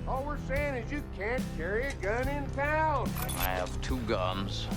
All we're saying is you can't carry a gun in town. I have 2 guns.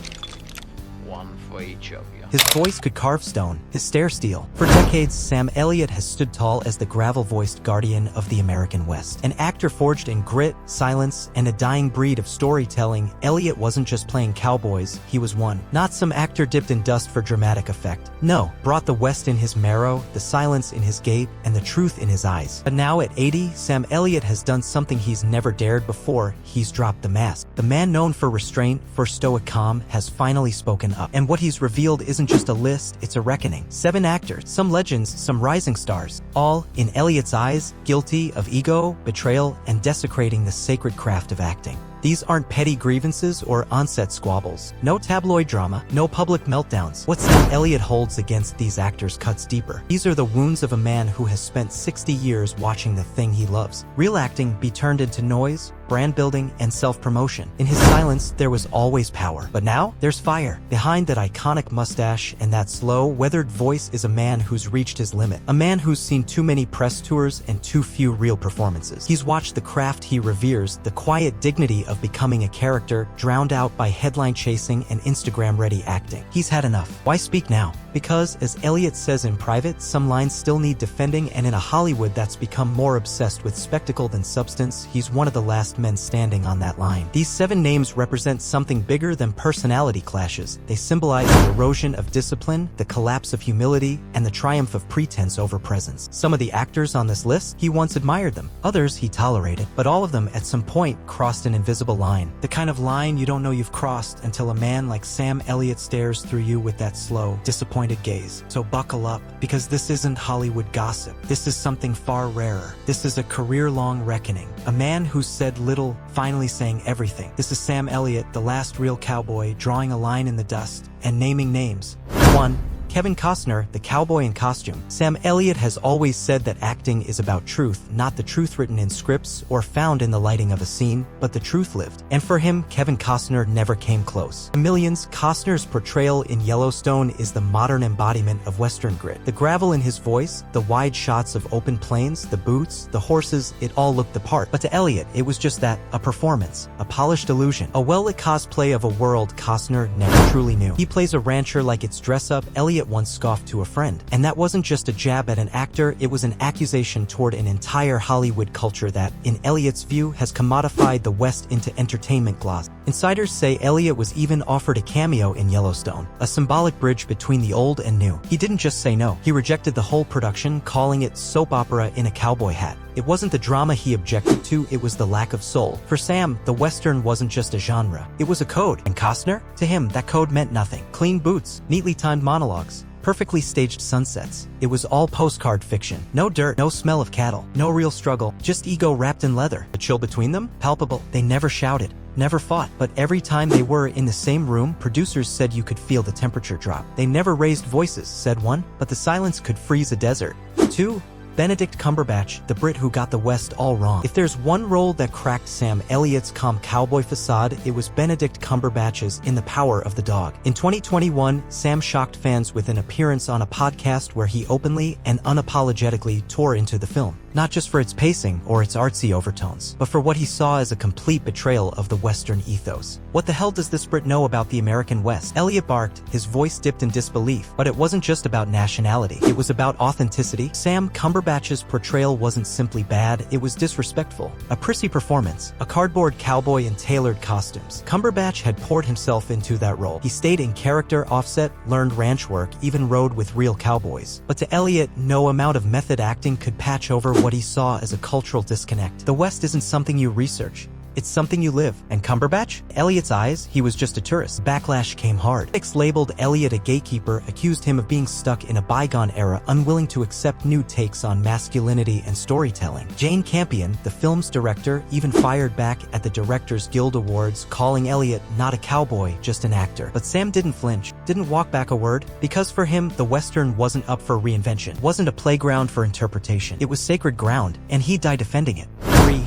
One for each of you. His voice could carve stone, his stare steel. For decades, Sam Elliott has stood tall as the gravel-voiced guardian of the American West. An actor forged in grit, silence, and a dying breed of storytelling, Elliott wasn't just playing cowboys, he was one. Not some actor dipped in dust for dramatic effect. No, brought the West in his marrow, the silence in his gait, and the truth in his eyes. But now at 80, Sam Elliott has done something he's never dared before. He's dropped the mask. The man known for restraint, for stoic calm, has finally spoken up. And what he's revealed isn't just a list, it's a reckoning. 7 actors, some legends, some rising stars, all, in Elliott's eyes, guilty of ego, betrayal, and desecrating the sacred craft of acting. These aren't petty grievances or on-set squabbles. No tabloid drama, no public meltdowns. What Sam Elliott holds against these actors cuts deeper. These are the wounds of a man who has spent 60 years watching the thing he loves. Real acting be turned into noise, brand building, and self-promotion. In his silence, there was always power. But now, there's fire. Behind that iconic mustache and that slow, weathered voice is a man who's reached his limit. A man who's seen too many press tours and too few real performances. He's watched the craft he reveres, the quiet dignity of becoming a character, drowned out by headline chasing and Instagram-ready acting. He's had enough. Why speak now? Because, as Elliott says in private, some lines still need defending, and in a Hollywood that's become more obsessed with spectacle than substance, he's one of the last men standing on that line. These 7 names represent something bigger than personality clashes. They symbolize the erosion of discipline, the collapse of humility, and the triumph of pretense over presence. Some of the actors on this list, he once admired them. Others he tolerated. But all of them at some point crossed an invisible line. The kind of line you don't know you've crossed until a man like Sam Elliott stares through you with that slow, disappointed gaze. So buckle up, because this isn't Hollywood gossip. This is something far rarer. This is a career-long reckoning. A man who said little, finally saying everything. This is Sam Elliott, the last real cowboy, drawing a line in the dust and naming names. 1. Kevin Costner, the cowboy in costume. Sam Elliott has always said that acting is about truth, not the truth written in scripts or found in the lighting of a scene, but the truth lived. And for him, Kevin Costner never came close. To millions, Costner's portrayal in Yellowstone is the modern embodiment of Western grit. The gravel in his voice, the wide shots of open plains, the boots, the horses, it all looked the part. But to Elliott, it was just that, a performance, a polished illusion, a well-lit cosplay of a world Costner never truly knew. He plays a rancher like it's dress-up. Elliott once scoffed to a friend. And that wasn't just a jab at an actor, it was an accusation toward an entire Hollywood culture that, in Elliott's view, has commodified the West into entertainment gloss. Insiders say Elliott was even offered a cameo in Yellowstone, a symbolic bridge between the old and new. He didn't just say no, he rejected the whole production, calling it soap opera in a cowboy hat. It wasn't the drama he objected to, it was the lack of soul. For Sam, the Western wasn't just a genre, it was a code. And Costner? To him, that code meant nothing. Clean boots, neatly timed monologues, perfectly staged sunsets. It was all postcard fiction. No dirt, no smell of cattle, no real struggle, just ego wrapped in leather. The chill between them? Palpable. They never shouted, never fought, but every time they were in the same room, producers said you could feel the temperature drop. They never raised voices, said one, but the silence could freeze a desert. 2. Benedict Cumberbatch, the Brit who got the West all wrong. If there's one role that cracked Sam Elliott's calm cowboy facade, it was Benedict Cumberbatch's in The Power of the Dog. In 2021, Sam shocked fans with an appearance on a podcast where he openly and unapologetically tore into the film. Not just for its pacing or its artsy overtones, but for what he saw as a complete betrayal of the Western ethos. What the hell does this Brit know about the American West? Elliott barked, his voice dipped in disbelief, but it wasn't just about nationality. It was about authenticity. Sam Cumberbatch's portrayal wasn't simply bad, it was disrespectful. A prissy performance, a cardboard cowboy in tailored costumes. Cumberbatch had poured himself into that role. He stayed in character, offset, learned ranch work, even rode with real cowboys. But to Elliott, no amount of method acting could patch over what he saw as a cultural disconnect. The West isn't something you research. It's something you live. And Cumberbatch? Elliott's eyes, he was just a tourist. Backlash came hard. Critics labeled Elliott a gatekeeper, accused him of being stuck in a bygone era, unwilling to accept new takes on masculinity and storytelling. Jane Campion, the film's director, even fired back at the Directors Guild Awards, calling Elliott not a cowboy, just an actor. But Sam didn't flinch, didn't walk back a word, because for him, the Western wasn't up for reinvention, wasn't a playground for interpretation. It was sacred ground, and he died defending it. 3.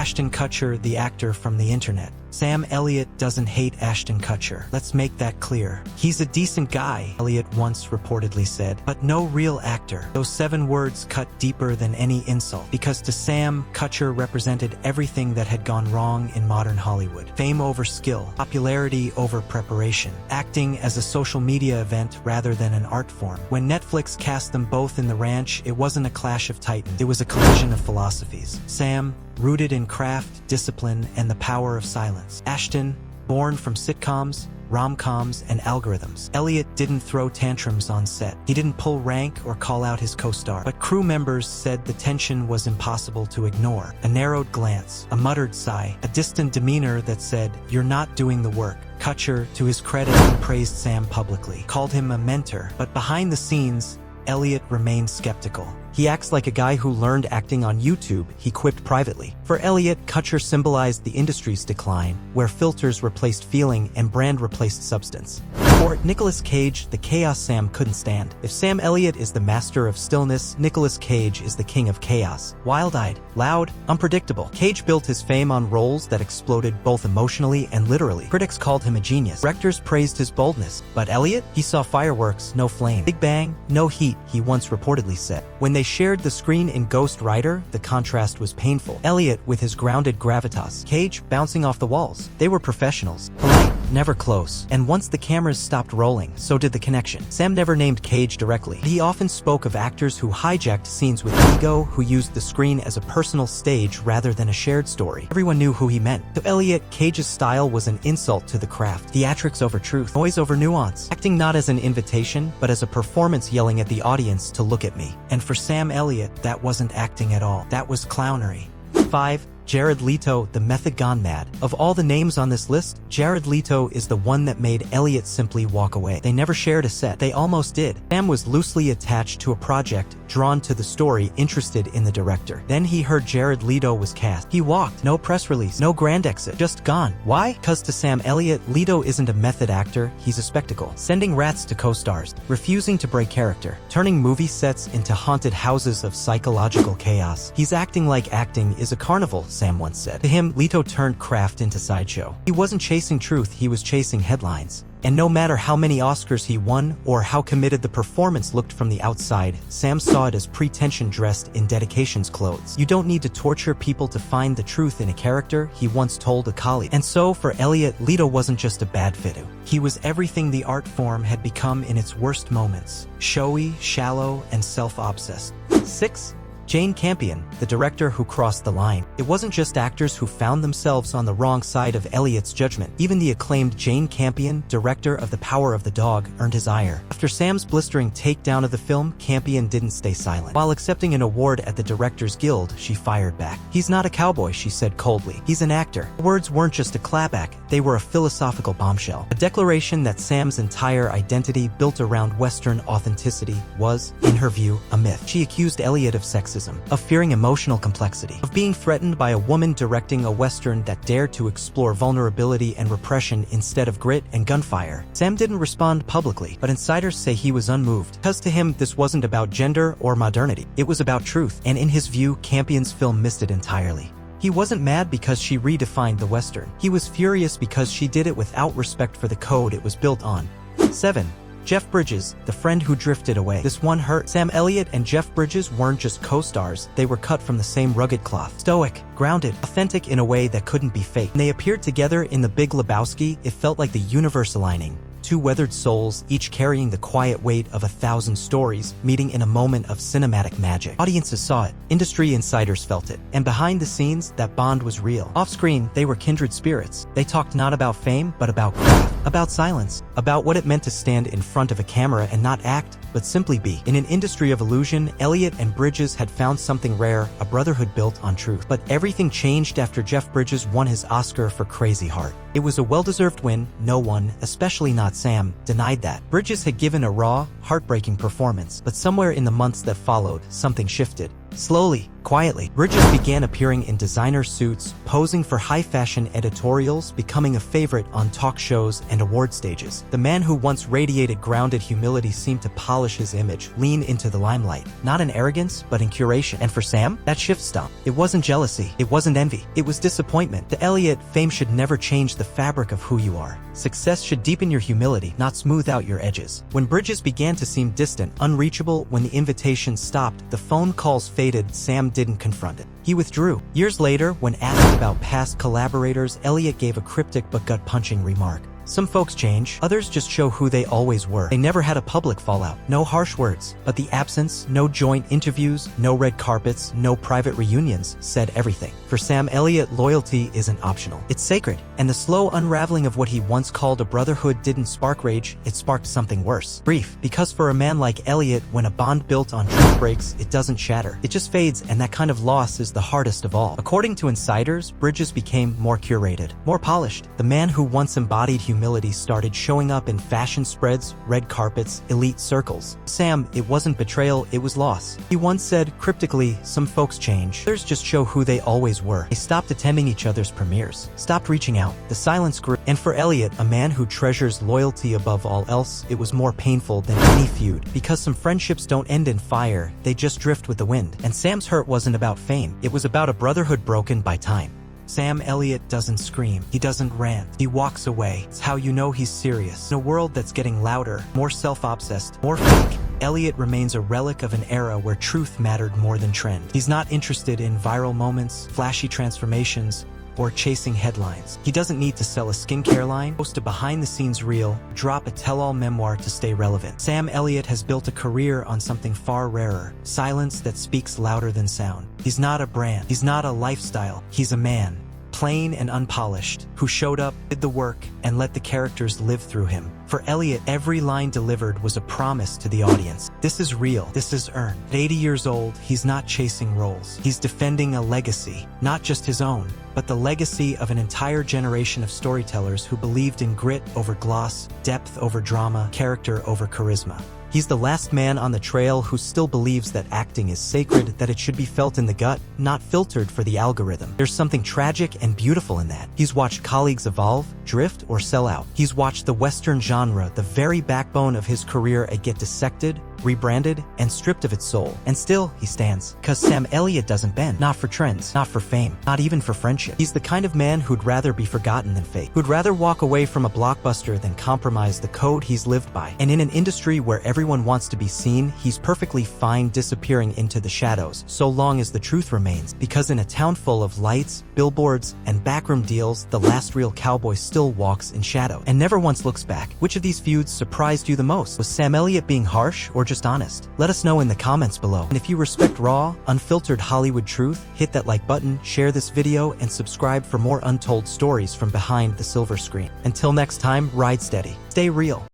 Ashton Kutcher, the actor from the internet. Sam Elliott doesn't hate Ashton Kutcher. Let's make that clear. He's a decent guy, Elliott once reportedly said, but no real actor. Those 7 words cut deeper than any insult, because to Sam, Kutcher represented everything that had gone wrong in modern Hollywood. Fame over skill, popularity over preparation, acting as a social media event rather than an art form. When Netflix cast them both in The Ranch, it wasn't a clash of titans. It was a collision of philosophies. Sam, rooted in craft, discipline, and the power of silence. Ashton, born from sitcoms, rom-coms, and algorithms. Elliott didn't throw tantrums on set. He didn't pull rank or call out his co-star. But crew members said the tension was impossible to ignore. A narrowed glance, a muttered sigh, a distant demeanor that said, "You're not doing the work." Kutcher, to his credit, praised Sam publicly, called him a mentor. But behind the scenes, Elliott remained skeptical. He acts like a guy who learned acting on YouTube, he quipped privately. For Elliott, Kutcher symbolized the industry's decline, where filters replaced feeling and brand replaced substance. For Nicolas Cage, the chaos Sam couldn't stand. If Sam Elliott is the master of stillness, Nicolas Cage is the king of chaos. Wild-eyed, loud, unpredictable. Cage built his fame on roles that exploded both emotionally and literally. Critics called him a genius. Directors praised his boldness. But Elliott? He saw fireworks, no flame. Big bang, no heat, he once reportedly said. When they shared the screen in Ghost Rider, the contrast was painful. Elliott with his grounded gravitas, Cage bouncing off the walls. They were professionals, polite, never close. And once the cameras stopped rolling, so did the connection. Sam never named Cage directly. He often spoke of actors who hijacked scenes with ego, who used the screen as a personal stage rather than a shared story. Everyone knew who he meant. To Elliott, Cage's style was an insult to the craft. Theatrics over truth, noise over nuance. Acting not as an invitation, but as a performance yelling at the audience to look at me. And for Sam Elliott, that wasn't acting at all. That was clownery. 5. Jared Leto, the method gone mad. Of all the names on this list, Jared Leto is the one that made Elliott simply walk away. They never shared a set. They almost did. Sam was loosely attached to a project, drawn to the story, interested in the director. Then he heard Jared Leto was cast. He walked. No press release. No grand exit. Just gone. Why? Cause to Sam Elliott, Leto isn't a method actor, he's a spectacle. Sending rats to co-stars. Refusing to break character. Turning movie sets into haunted houses of psychological chaos. He's acting like acting is a carnival, Sam once said. To him, Leto turned craft into sideshow. He wasn't chasing truth, he was chasing headlines. And no matter how many Oscars he won or how committed the performance looked from the outside, Sam saw it as pretension dressed in dedication's clothes. You don't need to torture people to find the truth in a character, he once told a colleague. And so, for Elliott, Leto wasn't just a bad fit. He was everything the art form had become in its worst moments. Showy, shallow, and self-obsessed. 6. Jane Campion, the director who crossed the line. It wasn't just actors who found themselves on the wrong side of Elliott's judgment. Even the acclaimed Jane Campion, director of The Power of the Dog, earned his ire. After Sam's blistering takedown of the film, Campion didn't stay silent. While accepting an award at the Directors Guild, she fired back. "He's not a cowboy," she said coldly. "He's an actor." The words weren't just a clapback, they were a philosophical bombshell. A declaration that Sam's entire identity, built around Western authenticity, was, in her view, a myth. She accused Elliott of sexism, of fearing emotional complexity, of being threatened by a woman directing a Western that dared to explore vulnerability and repression instead of grit and gunfire. Sam didn't respond publicly, but insiders say he was unmoved, because to him this wasn't about gender or modernity, it was about truth, and in his view, Campion's film missed it entirely. He wasn't mad because she redefined the Western. He was furious because she did it without respect for the code it was built on. 7. Jeff Bridges, the friend who drifted away. This one hurt. Sam Elliott and Jeff Bridges weren't just co-stars, they were cut from the same rugged cloth. Stoic, grounded, authentic in a way that couldn't be faked. When they appeared together in The Big Lebowski, it felt like the universe aligning. Two weathered souls, each carrying the quiet weight of 1,000 stories, meeting in a moment of cinematic magic. Audiences saw it. Industry insiders felt it. And behind the scenes, that bond was real. Off-screen, they were kindred spirits. They talked not about fame, but about craft, about silence, about what it meant to stand in front of a camera and not act, but simply be. In an industry of illusion, Elliott and Bridges had found something rare, a brotherhood built on truth. But everything changed after Jeff Bridges won his Oscar for Crazy Heart. It was a well-deserved win. No one, especially not Sam, denied that. Bridges had given a raw, heartbreaking performance, but somewhere in the months that followed, something shifted. Slowly, Quietly, Bridges began appearing in designer suits, posing for high-fashion editorials, becoming a favorite on talk shows and award stages. The man who once radiated grounded humility seemed to polish his image, lean into the limelight. Not in arrogance, but in curation. And for Sam, that shift stung. It wasn't jealousy. It wasn't envy. It was disappointment. To Elliott, fame should never change the fabric of who you are. Success should deepen your humility, not smooth out your edges. When Bridges began to seem distant, unreachable, when the invitations stopped, the phone calls faded, Sam didn't confront it. He withdrew. Years later, when asked about past collaborators, Elliott gave a cryptic but gut-punching remark. Some folks change, others just show who they always were. They never had a public fallout, no harsh words, but the absence, no joint interviews, no red carpets, no private reunions, said everything. For Sam Elliott, loyalty isn't optional. It's sacred, and the slow unraveling of what he once called a brotherhood didn't spark rage, it sparked something worse. Grief, because for a man like Elliott, when a bond built on truth breaks, it doesn't shatter. It just fades, and that kind of loss is the hardest of all. According to insiders, Bridges became more curated, more polished. The man who once embodied humility started showing up in fashion spreads, red carpets, elite circles. Sam, it wasn't betrayal, it was loss. He once said, cryptically, some folks change. Others just show who they always were. They stopped attending each other's premieres, stopped reaching out. The silence grew. And for Elliott, a man who treasures loyalty above all else, it was more painful than any feud. Because some friendships don't end in fire, they just drift with the wind. And Sam's hurt wasn't about fame. It was about a brotherhood broken by time. Sam Elliott doesn't scream. He doesn't rant. He walks away. It's how you know he's serious. In a world that's getting louder, more self-obsessed, more fake, Elliott remains a relic of an era where truth mattered more than trend. He's not interested in viral moments, flashy transformations, or chasing headlines. He doesn't need to sell a skincare line, post a behind-the-scenes reel, drop a tell-all memoir to stay relevant. Sam Elliott has built a career on something far rarer, silence that speaks louder than sound. He's not a brand. He's not a lifestyle. He's a man, plain and unpolished, who showed up, did the work, and let the characters live through him. For Elliott, every line delivered was a promise to the audience. This is real. This is earned. At 80 years old, he's not chasing roles. He's defending a legacy, not just his own, but the legacy of an entire generation of storytellers who believed in grit over gloss, depth over drama, character over charisma. He's the last man on the trail who still believes that acting is sacred, that it should be felt in the gut, not filtered for the algorithm. There's something tragic and beautiful in that. He's watched colleagues evolve, drift, or sell out. He's watched the Western genre, the very backbone of his career, get dissected, rebranded, and stripped of its soul. And still, he stands. Cause Sam Elliott doesn't bend. Not for trends, not for fame, not even for friendship. He's the kind of man who'd rather be forgotten than fake, who'd rather walk away from a blockbuster than compromise the code he's lived by. And in an industry where everyone wants to be seen, he's perfectly fine disappearing into the shadows, so long as the truth remains. Because in a town full of lights, billboards, and backroom deals, the last real cowboy still walks in shadow and never once looks back. Which of these feuds surprised you the most? Was Sam Elliott being harsh or just honest? Let us know in the comments below. And if you respect raw, unfiltered Hollywood truth, hit that like button, share this video, and subscribe for more untold stories from behind the silver screen. Until next time, ride steady, stay real.